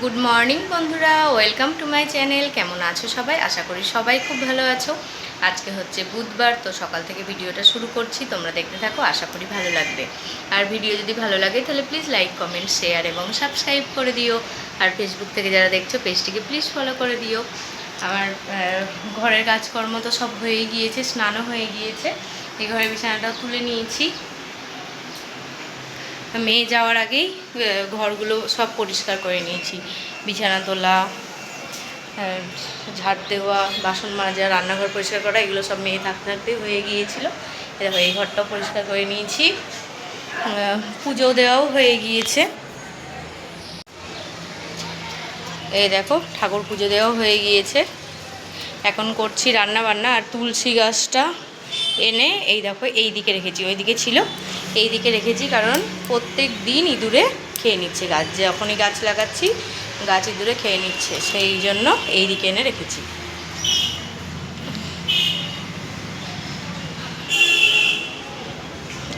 Good morning বন্ধুরা, welcome to my channel. কেমন আছো সবাই? আশা করি সবাই খুব ভালো আছো। আজকে হচ্ছে বুধবার, তো সকাল থেকে ভিডিওটা শুরু করছি। তোমরা দেখতে থাকো, আশা করি ভালো লাগবে। আর ভিডিও যদি ভালো লাগে তাহলে প্লিজ লাইক, কমেন্ট, শেয়ার এবং সাবস্ক্রাইব করে দিও। আর ফেসবুক থেকে যারা দেখছো পেজটিকে প্লিজ ফলো করে দিও। আমার ঘরের কাজকর্ম তো সব হয়ে গিয়েছে, স্নানও হয়ে গিয়েছে। এই ঘরের বিছানাটাও তুলে নিয়েছি। মেয়ে যাওয়ার আগেই ঘরগুলো সব পরিষ্কার করে নিয়েছি। বিছানা তোলা, ঝাড় দেওয়া, বাসন মাজা, রান্নাঘর পরিষ্কার করা, এগুলো সব মেয়ে থাকতে থাকতেই হয়ে গিয়েছিলো। দেখো এই ঘরটাও পরিষ্কার করে নিয়েছি। পুজো দেওয়াও হয়ে গিয়েছে। এই দেখো ঠাকুর পুজো দেওয়াও হয়ে গিয়েছে। এখন করছি রান্না বান্না। আর তুলসী গাছটা এনে এই দেখো এই দিকে রেখেছি, ওই দিকে ছিল, এই দিকে রেখেছি কারণ প্রত্যেক দিন ইঁদুরে খেয়ে নিচ্ছে গাছ। যখনই গাছ লাগাচ্ছি গাছ ইঁদুরে খেয়ে নিচ্ছে, সেই জন্য এই দিকে এনে রেখেছি।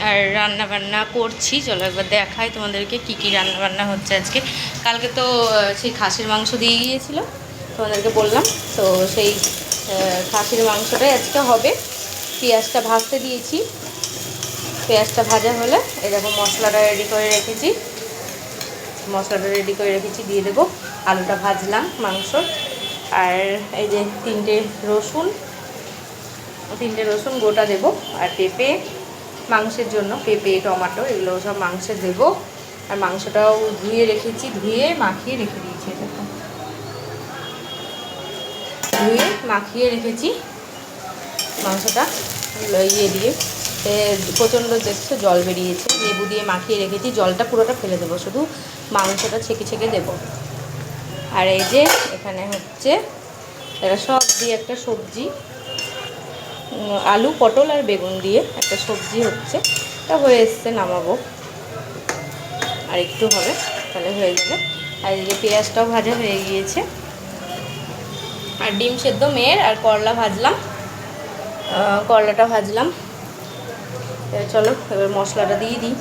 আর রান্না বান্না করছি, চলো একবার দেখাই তোমাদেরকে কি কি রান্না বান্না হচ্ছে আজকে। কালকে তো সেই খাসির মাংস দিয়ে গিয়েছিলো, তোমাদেরকে বললাম তো, সেই খাসির মাংসটাই আজকে হবে। পেঁয়াজটা ভাজতে দিয়েছি, পেঁয়াজটা ভাজা হলে এই দেখো মশলাটা রেডি করে রেখেছি। মশলাটা রেডি করে রেখেছি, দিয়ে দেবো। আলুটা ভাজলাম মাংস। আর এই যে তিনটে রসুন গোটা দেবো। আর পেঁপে, মাংসের জন্য পেঁপে, টমেটো, এগুলো সব মাংসে দেবো। আর মাংসটাও ধুয়ে রেখেছি, ধুয়ে মাখিয়ে রেখে দিয়েছি। দেখো ধুয়ে মাখিয়ে রেখেছি মাংসটা ইয়ে দিয়ে। প্রচণ্ড দেখছো জল বেরিয়েছে, লেবু দিয়ে মাখিয়ে রেখেছি। জলটা পুরোটা ফেলে দেবো, শুধু মাংসটা ছেঁকে ছেঁকে দেবো। আর এই যে এখানে হচ্ছে এটা সব দিয়ে একটা সবজি, আলু, পটল আর বেগুন দিয়ে একটা সবজি হচ্ছে। এটা হয়ে এসছে, নামাবো। আর একটু হবে, তাহলে হয়ে যাবে। আর এই যে পেঁয়াজটাও ভাজা হয়ে গিয়েছে। আর ডিম সেদ্ধ মেয়ের, আর করলা ভাজলাম, করলাটা ভাজলাম। চলো এবার মশলাটা দিয়ে দিই।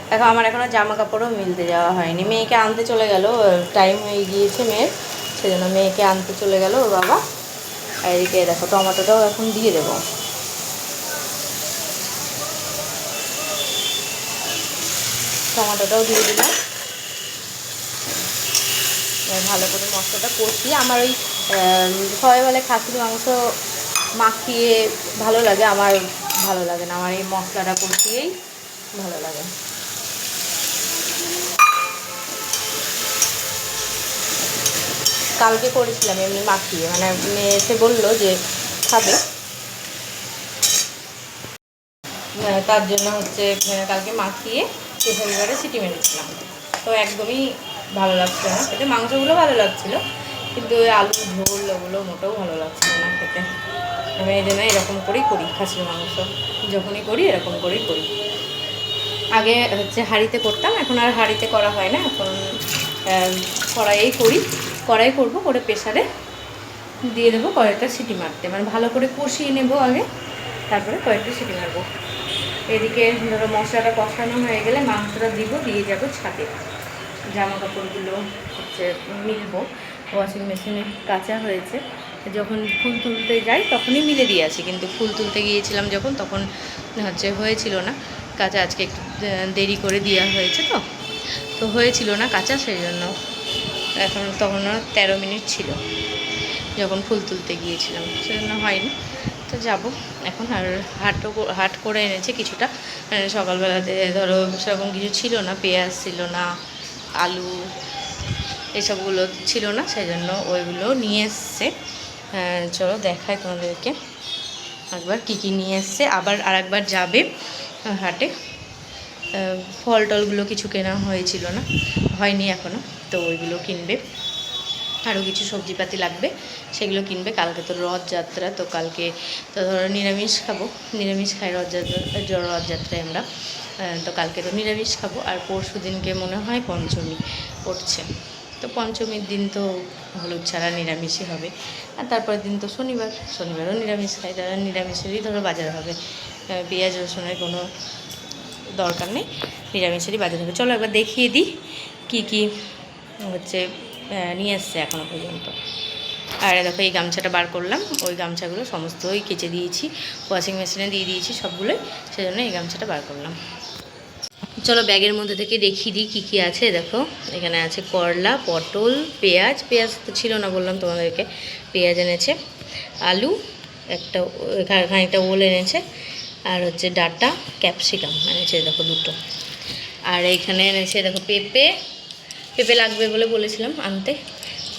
দেখো আমার এখনও জামা কাপড়ও মিলতে যাওয়া হয়নি। মেয়েকে আনতে চলে গেল, টাইম হয়ে গিয়েছে মেয়ের, সেজন্য মেয়েকে আনতে চলে গেল ওর বাবা। আর এদিকে দেখো টমেটোটাও এখন দিয়ে দেবো। টমেটোটাও দিয়ে দিলাম। ভালো করে মশলাটা কষিয়ে, আমার ওই সবাই বলে খাসির মাংস মাখিয়ে ভালো লাগে, আমার ভালো লাগে না। আমার এই মশলাটা কষিয়েই ভালো লাগে। কালকে করেছিলাম এমনি মাখিয়ে, মানে মেয়ে এসে বললো যে খাবে, তার জন্য হচ্ছে কালকে মাখিয়ে প্রেসার কুকারে সিটি মেরেছিলাম। তো একদমই ভালো লাগছে না খেতে। মাংসগুলো ভালো লাগছিলো, কিন্তু ওই আলু ঝোল ওগুলো মোটেও ভালো লাগছিল না খেতে। আমি এই জন্য এরকম করেই করি, খাসির মাংস যখনই করি এরকম করেই করি। আগে হচ্ছে হাঁড়িতে করতাম, এখন আর হাঁড়িতে করা হয় না, এখন কড়াইয়েই করি। কড়াই করবো, করে প্রেসারে দিয়ে দেবো কয়েকটা সিটি মারতে, মানে ভালো করে কষিয়ে নেবো আগে, তারপরে কয়েকটা সিটি মারবো। এদিকে ধরো মশলাটা কষানো হয়ে গেলে মাংসটা দিব, দিয়ে যাবো ছাদে। জামা কাপড়গুলো হচ্ছে মিলবো, ওয়াশিং মেশিনে কাচা হয়েছে। যখন ফুল তুলতে যাই তখনই মিলে দিয়ে আসি, কিন্তু ফুল তুলতে গিয়েছিলাম যখন, তখন হচ্ছে হয়েছিল না কাচা। আজকে একটু দেরি করে দেওয়া হয়েছে, তো হয়েছিল না কাচা, সেই জন্য এখন তখন 13 মিনিট ছিল যখন ফুল তুলতে গিয়েছিলাম, সেজন্য হয়নি। তো যাবো এখন। আর হাট করে এনেছে কিছুটা, সকালবেলাতে ধরো সেরকম কিছু ছিল না, পেঁয়াজ ছিল না, আলু এসবগুলো ছিল না, সেই জন্য ওইগুলো নিয়ে এসছে। চলো দেখাই তোমাদেরকে একবার কী কী নিয়ে এসছে। আবার আরেকবার যাবে হাটে, ফল টলগুলো কিছু কেনা হয়েছিল না, হয়নি এখনও, তো ওইগুলো কিনবে। আরও কিছু সবজিপাতি লাগবে, সেগুলো কিনবে। কালকে তো রথযাত্রা, তো কালকে তো ধরো নিরামিষ খাবো, নিরামিষ খাই রথযাত্রায় আমরা, তো কালকে তো নিরামিষ খাবো। আর পরশু দিনকে মনে হয় পঞ্চমী পড়ছে, তো পঞ্চমীর দিন তো হলুদ ছাড়া নিরামিষই হবে। আর তারপরের দিন তো শনিবারও নিরামিষ খাই, তারা নিরামিষেরই ধরো বাজার হবে, পেঁয়াজ রসুনের কোনো দরকার নেই, নিরামিষেরই বাজার হবে। চলো একবার দেখিয়ে দিই কি হচ্ছে নিয়ে এসছে এখনও পর্যন্ত। আর দেখো এই গামছাটা বার করলাম, ওই গামছাগুলো সমস্তই কেচে দিয়েছি, ওয়াশিং মেশিনে দিয়ে দিয়েছি সবগুলোই, সেজন্য এই গামছাটা বার করলাম। চলো ব্যাগের মধ্যে থেকে দেখিয়ে দিই কী কী আছে। দেখো এখানে আছে করলা, পটল, পেঁয়াজ তো ছিল না বললাম তোমাদেরকে, পেঁয়াজ এনেছে, আলু একটা, খানিকটা ওল এনেছে, আর হচ্ছে ডাঁটা, ক্যাপসিকাম এনেছে দেখো দুটো। আর এইখানে এনেছে দেখো পেঁপে লাগবে বলে বলেছিলাম আনতে,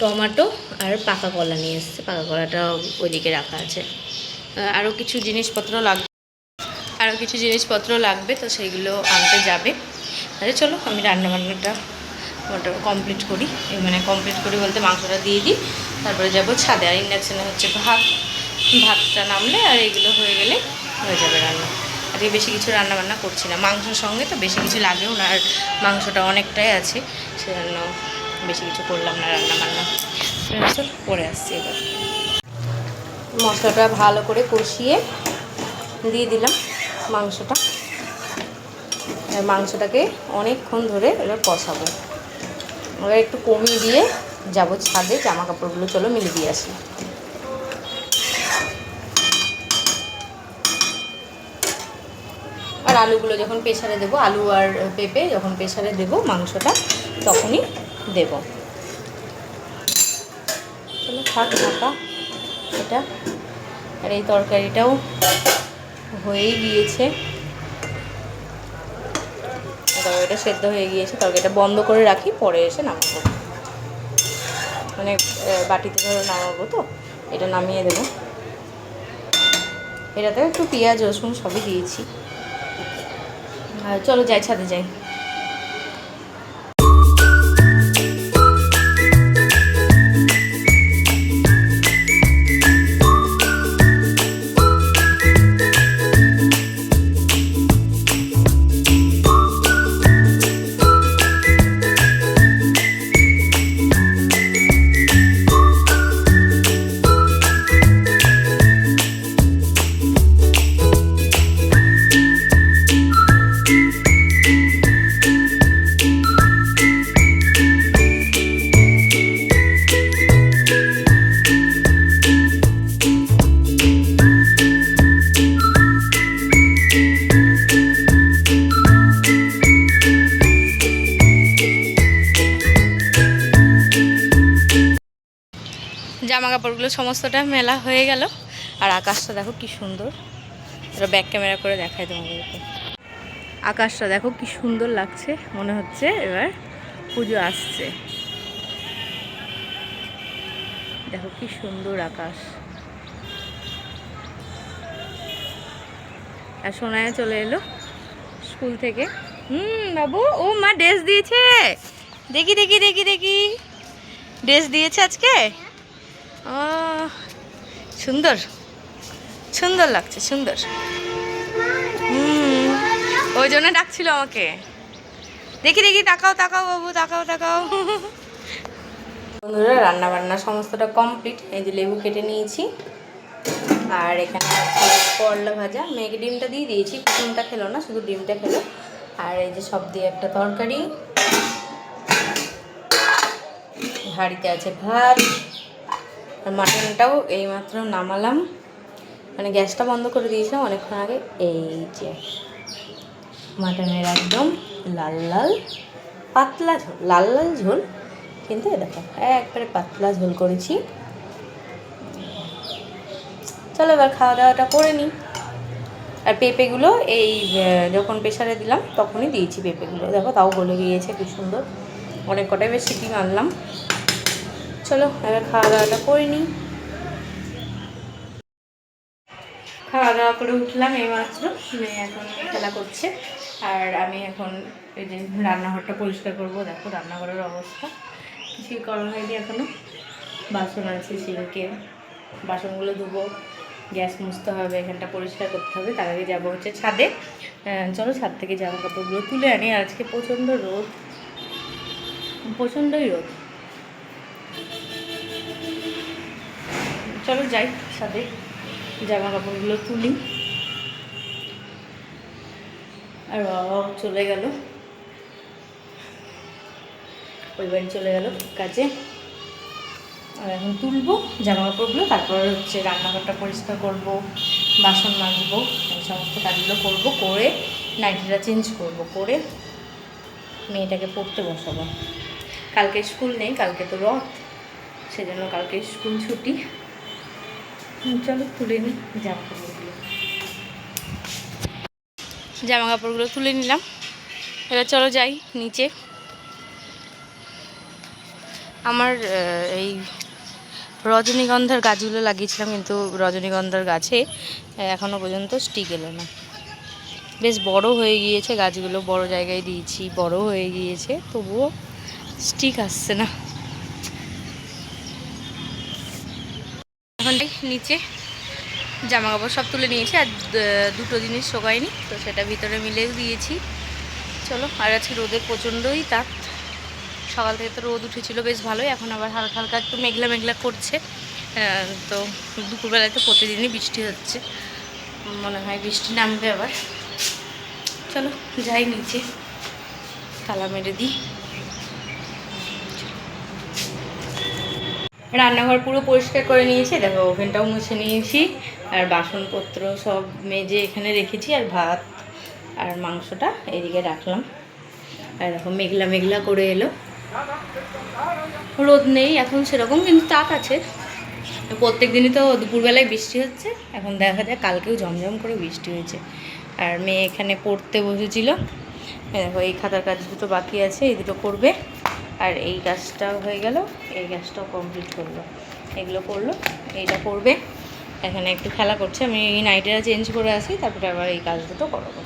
টমেটো আর পাকা কলা নিয়ে এসছে, পাকা কলাটা ওইদিকে রাখা আছে। আরও কিছু জিনিসপত্র লাগবে তো সেইগুলো আনতে যাবে। আরে চলো আমি রান্নাবান্নাটা কমপ্লিট করি, কমপ্লিট করি বলতে মাংসটা দিয়ে দিই, তারপরে যাবো ছাদে। আর ইন্ডাকশানে হচ্ছে ভাতটা নামলে আর এগুলো হয়ে গেলে হয়ে যাবে রান্না। আজকে বেশি কিছু রান্নাবান্না করছি না, মাংসের সঙ্গে তো বেশি কিছু লাগেও না, আর মাংসটা অনেকটাই আছে, সেজন্য বেশি কিছু করলাম না রান্নাবান্না। পরে আসছি এবার। মশলাটা ভালো করে কষিয়ে দিয়ে দিলাম মাংসটাকে অনেকক্ষণ ধরে এবার কষাবো। এবার একটু কমিয়ে দিয়ে যাব ছাদে, জামা কাপড়গুলো চলো মিলে দিয়ে আসি। আর আলুগুলো যখন প্রেসারে দেবো, আলু আর পেঁপে যখন প্রেসারে দেবো মাংসটা তখনই দেব। চলো থাক ঢাকা এটা। আর এই তরকারিটাও হয়েই গিয়েছে, তরকারিটা সেদ্ধ হয়ে গিয়েছে, তরকারিটা বন্ধ করে রাখি, পরে এসে নামাবো, বাটিতে ধরে নামাবো, তো এটা নামিয়ে দেবো। এটাতে একটু পেঁয়াজ রসুন সবই দিয়েছি। আর চলো যাই, ছাদে যাই। জামা কাপড়গুলো সমস্তটা মেলা হয়ে গেল, আর আকাশটা দেখো কি সুন্দর, এটা ব্যাক ক্যামেরা করে দেখাই তোমাদেরকে। আকাশটা দেখো কি সুন্দর লাগছে, মনে হচ্ছে এবার পুজো আসছে। দেখো কি সুন্দর আকাশ। আর সোনায়া চলে এলো স্কুল থেকে। বাবু, ও মা ড্রেস দিয়েছে, দেখি দেখি দেখি দেখি, ড্রেস দিয়েছে আজকে। ও সুন্দর সুন্দর লাগছে, সুন্দর। ওই জন্য ডাকছিল আমাকে। দেখি দেখি, তাকাও তাকাও বাবু, তাকাও তাকাও। বন্ধুরা রান্না বান্না সমস্তটা কমপ্লিট। এই যে লেবু কেটে নিয়েছি, আর এখানে আছে করলা ভাজা, মেয়েকে ডিমটা দিয়ে দিয়েছি, কুসুমটা খেলো না, শুধু ডিমটা খেলো। আর এই যে সব দিয়ে একটা তরকারি, হাঁড়িতে আছে ভাত, আর মাটনটাও এইমাত্র নামালাম, গ্যাসটা বন্ধ করে দিয়েছিলাম অনেকক্ষণ আগে। এই যে মাটনের একদম লাল লাল পাতলা ঝোল, লাল লাল ঝোল, কিন্তু দেখো একবারে পাতলা ঝোল করেছি। চলো এবার খাওয়া দাওয়াটা করে নিই। আর পেঁপেগুলো এই যখন প্রেসারে দিলাম তখনই দিয়েছি পেঁপেগুলো, দেখো তাও গলে গিয়েছে কি সুন্দর, অনেক কটাই বেশ সিটি মারলাম। চলো এবার খাওয়া দাওয়াটা করে নিই। খাওয়া দাওয়া করে উঠলাম এইমাত্র, মেয়ে এখন খেলা করছে, আর আমি এখন এই যে রান্নাঘরটা পরিষ্কার করবো। দেখো রান্নাঘরের অবস্থা কিছুই করা হয়নি এখনও, বাসন আছে সিঙ্কে, বাসনগুলো ধুবো, গ্যাস মুছতে হবে, এখানটা পরিষ্কার করতে হবে, তার আগে যাবো হচ্ছে ছাদে। চলো ছাদ থেকে জামা কাপড়গুলো তুলে আনি, আজকে প্রচণ্ড রোদ, প্রচণ্ডই রোদ। চলো যাই ছাদে, জামা কাপড়গুলো তুলি। আর বাবা চলে গেল, ওই বাড়ি চলে গেল কাজে। আর এখন তুলবো জামা কাপড়গুলো, তারপর হচ্ছে রান্নাঘরটা পরিষ্কার করব, বাসন মাজবো, এই সমস্ত কাজগুলো করব, করে নাইটিটা চেঞ্জ করব, করে মেয়েটাকে পড়তে বসাবো। কালকে স্কুল নেই, কালকে তো রথ, সেজন্য কালকে স্কুল ছুটি। চলো তুলে নিই জামা কাপড়গুলো। জামা কাপড়গুলো তুলে নিলাম, এবার চলো যাই নিচে। আমার এই রজনীগন্ধার গাছগুলো লাগিয়েছিলাম, কিন্তু রজনীগন্ধার গাছে এখনও পর্যন্ত স্টিক এলো না। বেশ বড় হয়ে গিয়েছে গাছগুলো, বড় জায়গায় দিয়েছি, বড় হয়ে গিয়েছে, তবুও স্টিক আসছে না। এখন নিচে জামা কাপড় সব তুলে নিয়েছি, আর দুটো জিনিস শোকায়নি, তো সেটা ভিতরে মিলেও দিয়েছি। চলো, আর আজকে রোদের প্রচণ্ডই তাপ, সকাল থেকে তো রোদ উঠেছিল বেশ ভালোই, এখন আবার হালকা হালকা একটু মেঘলা মেঘলা করছে। তো দুপুরবেলায় তো প্রতিদিনই বৃষ্টি হচ্ছে, মনে হয় বৃষ্টি নামবে আবার। চলো যাই নিচে, তালা মেরে দিই। রান্নাঘর পুরো পরিষ্কার করে নিয়েছি, দেখো ওভেনটাও মুছে নিয়েছি, আর বাসনপত্র সব মেজে এখানে রেখেছি, আর ভাত আর মাংসটা এদিকে রাখলাম। আর দেখো মেঘলা মেঘলা করে এলো, রোদ নেই এখন সেরকম, কিন্তু তাপ আছে। প্রত্যেক দিনই তো দুপুরবেলায় বৃষ্টি হচ্ছে, এখন দেখা যায় কালকেও ঝমঝম করে বৃষ্টি হয়েছে। আর মেয়ে এখানে পড়তে বসেছিল, দেখো এই খাতার কাজ দুটো বাকি আছে, এই দুটো করবে, আর এই কাজটাও হয়ে গেল, এই কাজটাও কমপ্লিট করলো, এগুলো করলো, এইটা করবে। এখানে একটু খেলা করছে, আমি এই নাইটটা চেঞ্জ করে আসি, তারপরে আবার এই কাজ দুটো করাবো।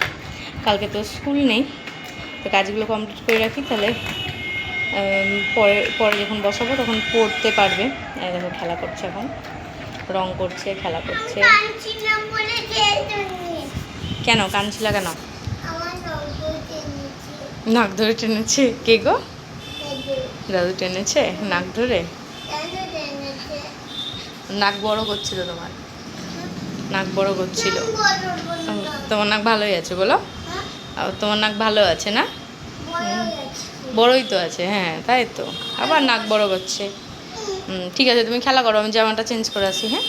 কালকে তো স্কুল নেই, তো কাজগুলো কমপ্লিট করে রাখি, তাহলে পরে পরে যখন বসাবো তখন পড়তে পারবে। দেখো খেলা করছে, এখন রং করছে, খেলা করছে। কেন কাঁদছিলা কেন? নাক ধরে টেনেছে? কে গো? দাদু টেনেছে নাক ধরে? নাক বড় করছিল তোমার, নাক বড় করছিল। তোমার নাক ভালোই আছে বলো, তোমার নাক ভালো আছে না? বড়ই তো আছে, হ্যাঁ তাই তো, আবার নাক বড় করছে। ঠিক আছে, তুমি খেলা করো, আমি জামাটা চেঞ্জ করে আসি। হ্যাঁ।